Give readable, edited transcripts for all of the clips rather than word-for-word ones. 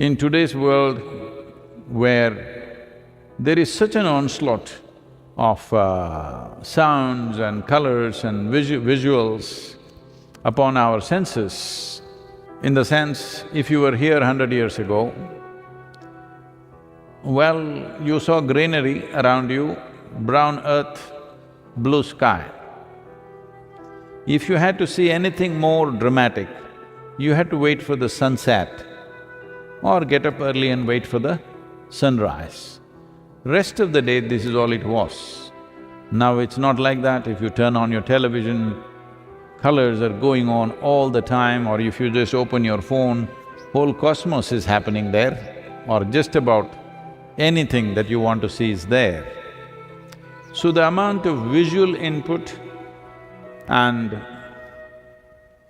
In today's world where there is such an onslaught of sounds and colors and visuals upon our senses, in the sense, if you were here 100 years ago, well, you saw greenery around you, brown earth, blue sky. If you had to see anything more dramatic, you had to wait for the sunset or get up early and wait for the sunrise. Rest of the day, this is all it was. Now it's not like that. If you turn on your television, colors are going on all the time, or if you just open your phone, whole cosmos is happening there, or just about anything that you want to see is there. So the amount of visual input and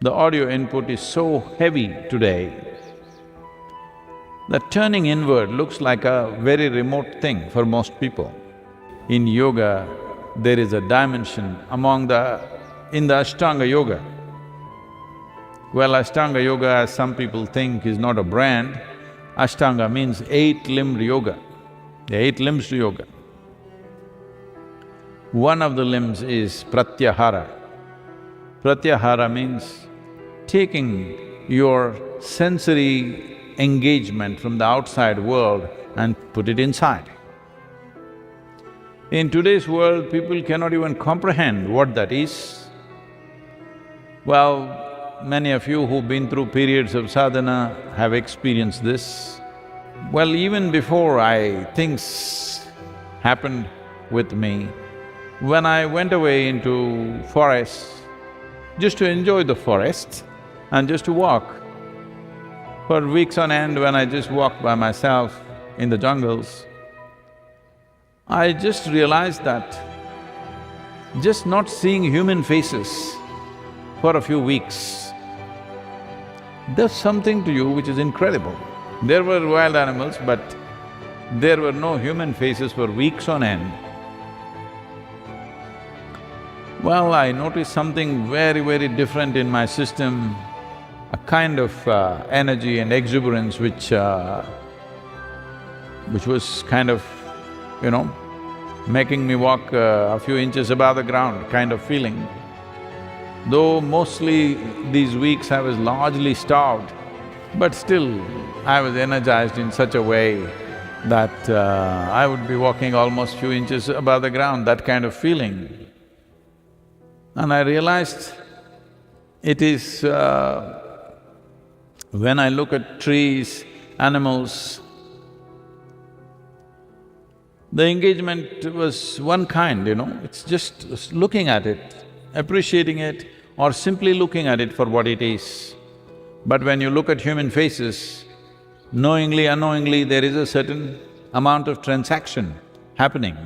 the audio input is so heavy today that turning inward looks like a very remote thing for most people. In yoga, there is a dimension in the Ashtanga yoga. Well, Ashtanga yoga, as some people think, is not a brand. Ashtanga means eight-limbed yoga. There are 8 limbs to yoga. One of the limbs is Pratyahara. Pratyahara means taking your sensory engagement from the outside world and put it inside. In today's world, people cannot even comprehend what that is. Well, many of you who've been through periods of sadhana have experienced this. Well, even before things happened with me, when I went away into forests, just to enjoy the forest and just to walk, for weeks on end when I just walked by myself in the jungles, I just realized that just not seeing human faces for a few weeks does something to you which is incredible. There were wild animals, but there were no human faces for weeks on end. Well, I noticed something very, very different in my system, a kind of energy and exuberance which was kind of, making me walk a few inches above the ground kind of feeling. Though mostly these weeks I was largely starved, but still I was energized in such a way that I would be walking almost few inches above the ground, that kind of feeling. And I realized it is… when I look at trees, animals, the engagement was one kind, it's just looking at it, appreciating it, or simply looking at it for what it is. But when you look at human faces, knowingly, unknowingly, there is a certain amount of transaction happening.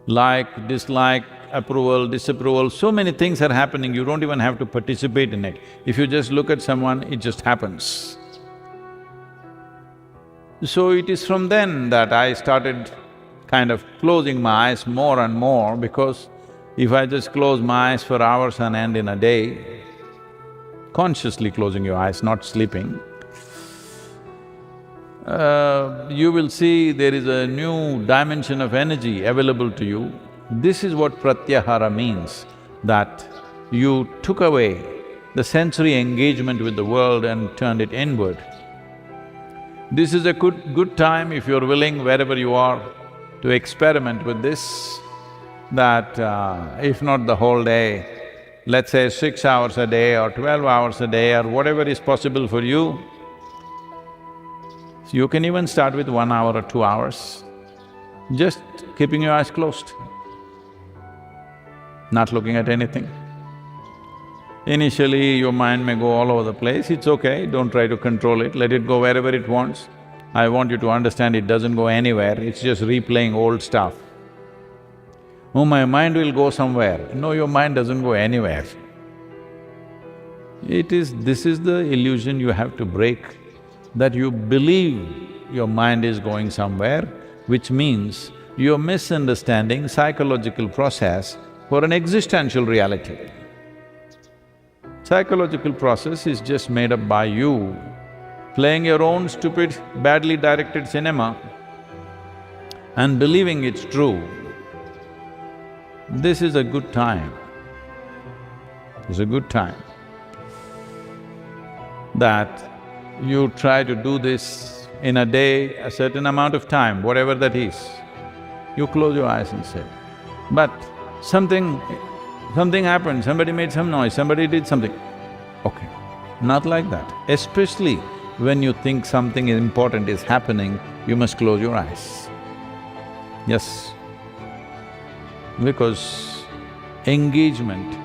Like, dislike, approval, disapproval, so many things are happening, you don't even have to participate in it. If you just look at someone, it just happens. So it is from then that I started kind of closing my eyes more and more, because if I just close my eyes for hours on end in a day, consciously closing your eyes, not sleeping, you will see there is a new dimension of energy available to you. This is what Pratyahara means, that you took away the sensory engagement with the world and turned it inward. This is a good time, if you're willing, wherever you are, to experiment with this, that if not the whole day, let's say 6 hours a day or 12 hours a day or whatever is possible for you. So you can even start with 1 hour or 2 hours, just keeping your eyes closed, not looking at anything. Initially, your mind may go all over the place, it's okay, don't try to control it, let it go wherever it wants. I want you to understand it doesn't go anywhere, it's just replaying old stuff. Oh, my mind will go somewhere. No, your mind doesn't go anywhere. This is the illusion you have to break, that you believe your mind is going somewhere, which means you're misunderstanding psychological process for an existential reality. Psychological process is just made up by you playing your own stupid, badly directed cinema and believing it's true, this is a good time. It's a good time that you try to do this in a day, a certain amount of time, whatever that is. You close your eyes and say, but something happened, somebody made some noise, somebody did something. Okay, not like that. Especially when you think something important is happening, you must close your eyes. Yes. Because engagement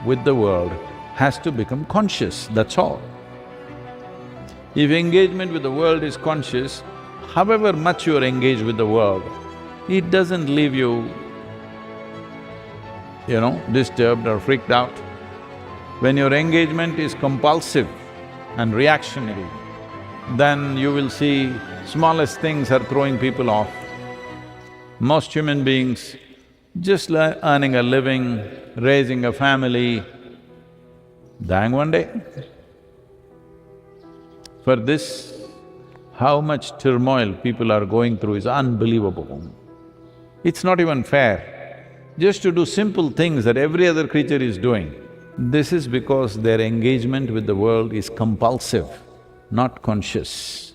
with the world has to become conscious, that's all. If engagement with the world is conscious, however much you are engaged with the world, it doesn't leave you, disturbed or freaked out. When your engagement is compulsive and reactionary, then you will see smallest things are throwing people off. Most human beings just earning a living, raising a family, dying one day. For this, how much turmoil people are going through is unbelievable. It's not even fair. Just to do simple things that every other creature is doing, this is because their engagement with the world is compulsive, not conscious.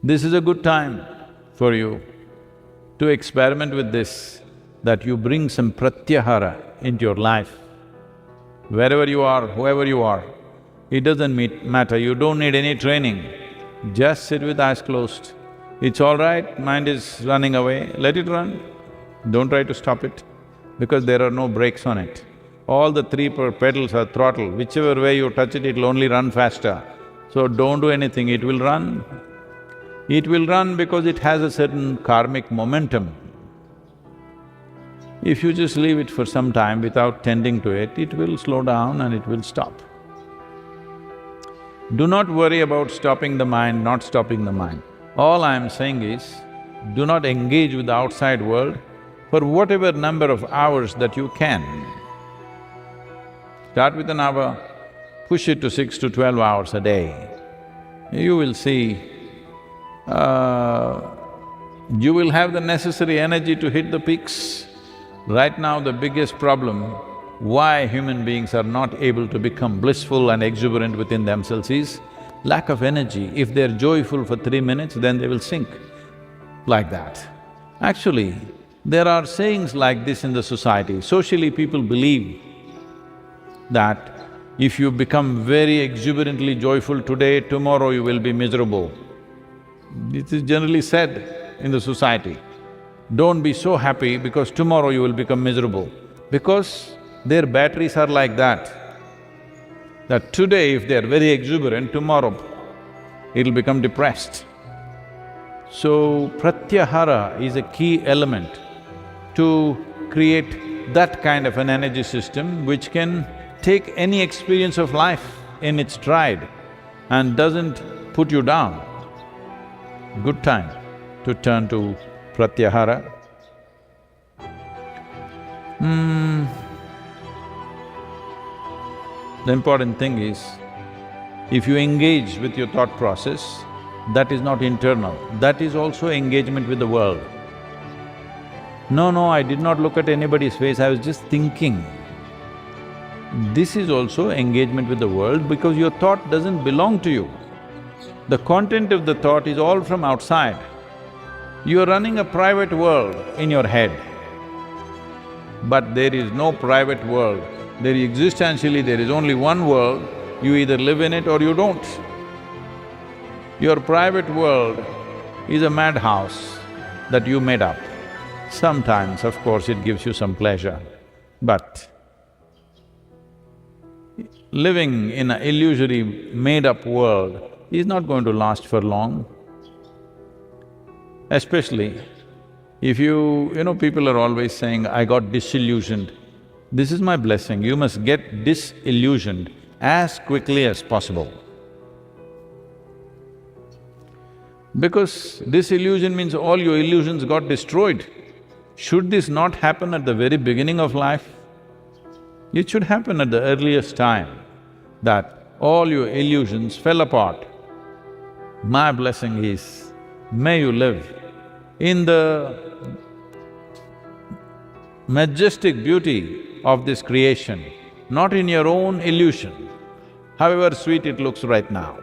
This is a good time for you to experiment with this, that you bring some Pratyahara into your life. Wherever you are, whoever you are, it doesn't matter, you don't need any training. Just sit with eyes closed. It's all right, mind is running away, let it run. Don't try to stop it, because there are no brakes on it. All the three pedals are throttle, whichever way you touch it, it'll only run faster. So don't do anything, it will run. It will run because it has a certain karmic momentum. If you just leave it for some time without tending to it, it will slow down and it will stop. Do not worry about stopping the mind, not stopping the mind. All I am saying is, do not engage with the outside world for whatever number of hours that you can. Start with an hour, push it to 6 to 12 hours a day. You will see, you will have the necessary energy to hit the peaks. Right now, the biggest problem why human beings are not able to become blissful and exuberant within themselves is lack of energy. If they're joyful for 3 minutes, then they will sink like that. Actually, there are sayings like this in the society. Socially, people believe that if you become very exuberantly joyful today, tomorrow you will be miserable. It is generally said in the society. Don't be so happy because tomorrow you will become miserable. Because their batteries are like that today if they are very exuberant, tomorrow it'll become depressed. So, Pratyahara is a key element to create that kind of an energy system which can take any experience of life in its stride and doesn't put you down. Good time to turn to Pratyahara. The important thing is, if you engage with your thought process, that is not internal, that is also engagement with the world. No, I did not look at anybody's face, I was just thinking. This is also engagement with the world because your thought doesn't belong to you. The content of the thought is all from outside. You are running a private world in your head. But there is no private world. Existentially, there is only one world, you either live in it or you don't. Your private world is a madhouse that you made up. Sometimes, of course, it gives you some pleasure, but living in an illusory, made-up world is not going to last for long. Especially if people are always saying, I got disillusioned. This is my blessing, you must get disillusioned as quickly as possible. Because disillusion means all your illusions got destroyed. Should this not happen at the very beginning of life? It should happen at the earliest time, that all your illusions fell apart. My blessing is, may you live in the majestic beauty of this creation, not in your own illusion, however sweet it looks right now.